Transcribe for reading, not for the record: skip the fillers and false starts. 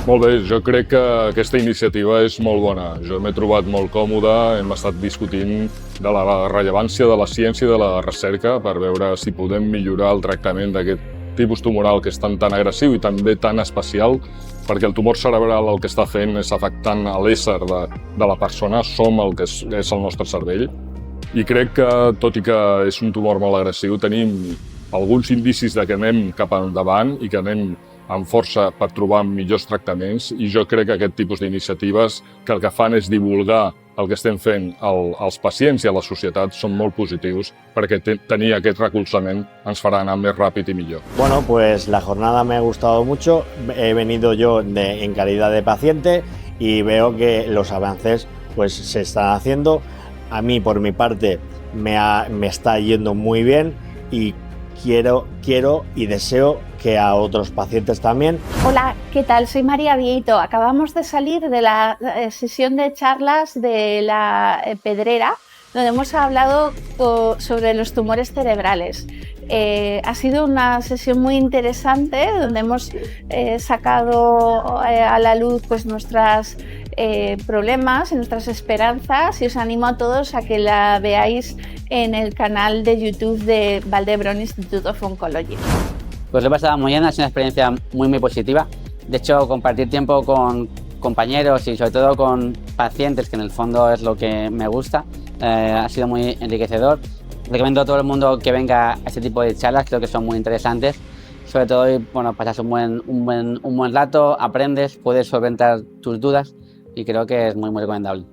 Molt bé, jo crec que aquesta iniciativa és molt bona. Jo m'he trobat molt còmode, hem estat discutint de la rellevància de la ciència i de la recerca per veure si podem millorar el tractament d'aquest tipus tumoral que és tan agressiu i també tan especial, perquè el tumor cerebral el que està fent és afectant a l'ésser de la persona, som el que és el nostre cervell. I crec que, tot i que és un tumor molt agressiu, tenim alguns indicis de que anem cap endavant i que anem amb força per trobar millors tractaments, i jo crec que aquest tipus d'iniciatives que el que fan és divulgar el que estem fent als pacients i a la societat són molt positius, perquè tenir aquest recolzament ens farà anar més ràpid i millor. Bueno, pues la jornada me ha gustado mucho. He venido yo en calidad de paciente y veo que los avances pues se están haciendo. A mí, por mi parte, me está yendo muy bien y quiero y deseo que a otros pacientes también. Hola, ¿qué tal? Soy María Vieito. Acabamos de salir de la sesión de charlas de la Pedrera, donde hemos hablado sobre los tumores cerebrales. Ha sido una sesión muy interesante donde hemos sacado a la luz pues, nuestros problemas y nuestras esperanzas, y os animo a todos a que la veáis en el canal de YouTube de Vall d'Hebron Institute of Oncology. Pues lo he pasado muy bien, ha sido una experiencia muy positiva. De hecho, compartir tiempo con compañeros y sobre todo con pacientes, que en el fondo es lo que me gusta, ha sido muy enriquecedor. Recomiendo a todo el mundo que venga a este tipo de charlas, creo que son muy interesantes. Sobre todo, bueno, pasas un buen rato, aprendes, puedes solventar tus dudas y creo que es muy recomendable.